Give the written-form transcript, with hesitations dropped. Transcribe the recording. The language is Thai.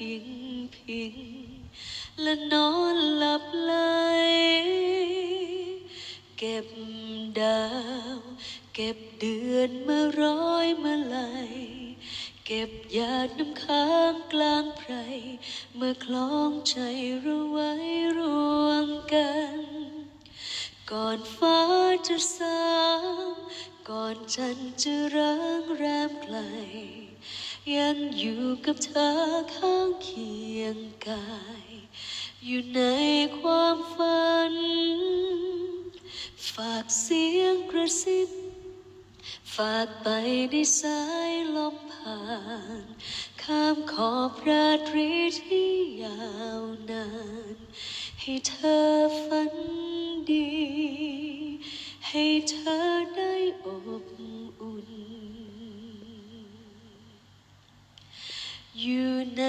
อิงพิงและนอนหลับไหลเก็บดาวเก็บเดือนมาร้อยมาลัยเก็บหยาดน้ำค้างกลางไพรเมื่อคล้องใจเราไว้รวมกันก่อนฟ้าจะสางก่อนจันทร์จะร้างแรมไกลยังอยู่กับเธอข้างเคียงกายอยู่ในความฝันฝากเสียงกระซิบฝากไปในสายลมผ่านข้ามขอบราตรีที่ยาวนานให้เธอฝันดีให้เธอได้อบอุ่นอยู่ใน